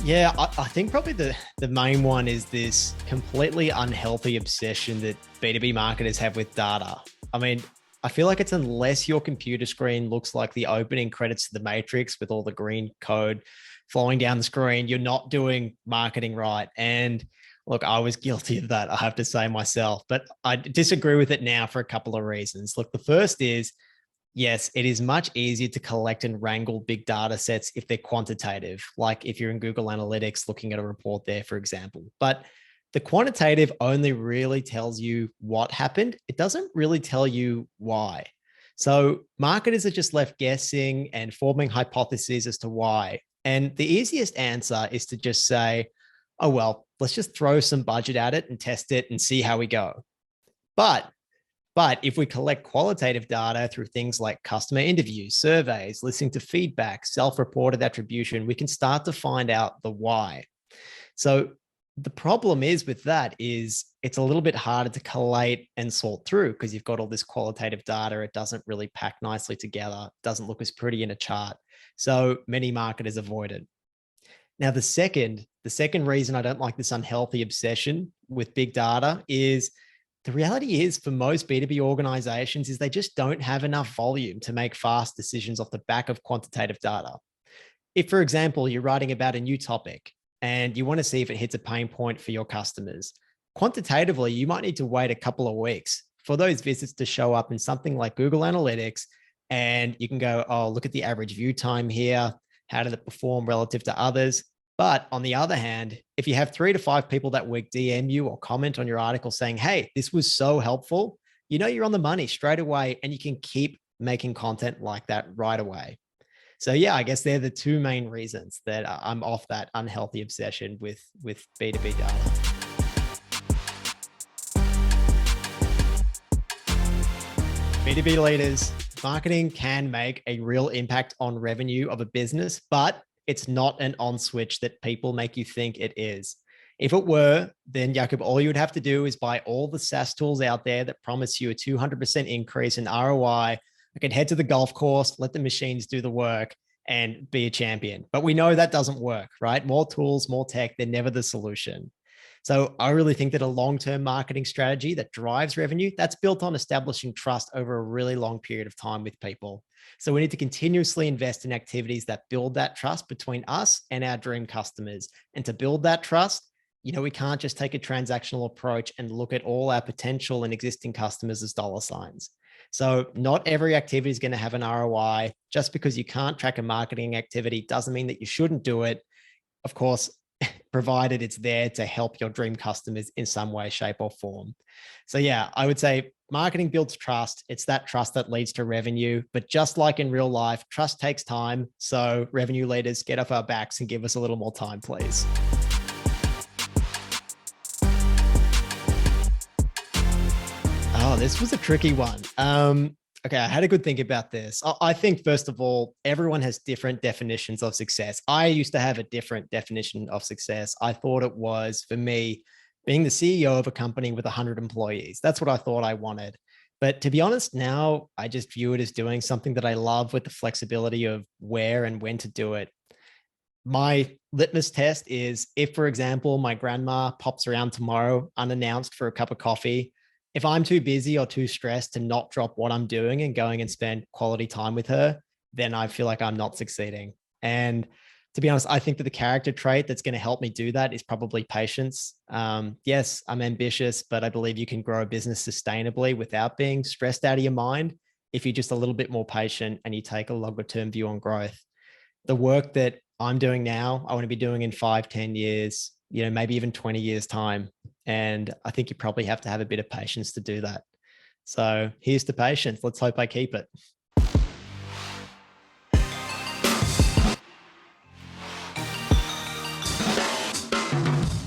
Yeah, I think probably the main one is this completely unhealthy obsession that B2B marketers have with data. I mean, I feel like it's unless your computer screen looks like the opening credits to the Matrix with all the green code flowing down the screen, you're not doing marketing right. And look, I was guilty of that, I have to say myself, but I disagree with it now for a couple of reasons. Look, the first is yes, it is much easier to collect and wrangle big data sets if they're quantitative, like if you're in Google Analytics looking at a report there, for example. But the quantitative only really tells you what happened. It doesn't really tell you why. So marketers are just left guessing and forming hypotheses as to why. And the easiest answer is to just say, oh, well, let's just throw some budget at it and test it and see how we go. But but if we collect qualitative data through things like customer interviews, surveys, listening to feedback, self-reported attribution, we can start to find out the why. So the problem is with that is it's a little bit harder to collate and sort through because you've got all this qualitative data. It doesn't really pack nicely together. It doesn't look as pretty in a chart. So many marketers avoid it. Now, the second reason I don't like this unhealthy obsession with big data is the reality is for most B2B organizations is they just don't have enough volume to make fast decisions off the back of quantitative data. If, for example, you're writing about a new topic and you want to see if it hits a pain point for your customers, quantitatively, you might need to wait a couple of weeks for those visits to show up in something like Google Analytics. And you can go, oh, look at the average view time here. How did it perform relative to others? But on the other hand, if you have 3 to 5 people that week DM you or comment on your article saying, hey, this was so helpful, you know you're on the money straight away and you can keep making content like that right away. So yeah, I guess they're the two main reasons that I'm off that unhealthy obsession with B2B data. B2B leaders, marketing can make a real impact on revenue of a business, but it's not an on switch that people make you think it is. If it were, then Jakob, all you would have to do is buy all the SaaS tools out there that promise you a 200% increase in ROI. I could head to the golf course, let the machines do the work and be a champion. But we know that doesn't work, right? More tools, more tech, they're never the solution. So I really think that a long-term marketing strategy that drives revenue, that's built on establishing trust over a really long period of time with people. So we need to continuously invest in activities that build that trust between us and our dream customers. And to build that trust, we can't just take a transactional approach and look at all our potential and existing customers as dollar signs. So not every activity is going to have an ROI. Just because you can't track a marketing activity doesn't mean that you shouldn't do it. Of course, provided it's there to help your dream customers in some way, shape, or form. So yeah, I would say marketing builds trust. It's that trust that leads to revenue. But just like in real life, trust takes time. So revenue leaders, get off our backs and give us a little more time, please. Oh, this was a tricky one. Okay, I had a good think about this. I think, first of all, everyone has different definitions of success. I used to have a different definition of success. I thought it was, for me, being the CEO of a company with 100 employees. That's what I thought I wanted. But to be honest, now I just view it as doing something that I love with the flexibility of where and when to do it. My litmus test is if, for example, my grandma pops around tomorrow unannounced for a cup of coffee, if I'm too busy or too stressed to not drop what I'm doing and going and spend quality time with her, then I feel like I'm not succeeding. And to be honest, I think that the character trait that's going to help me do that is probably patience. Yes, I'm ambitious, but I believe you can grow a business sustainably without being stressed out of your mind if you're just a little bit more patient and you take a longer term view on growth. The work that I'm doing now, I want to be doing in 5, 10 years, maybe even 20 years time. And I think you probably have to have a bit of patience to do that. So here's to patience. Let's hope I keep it.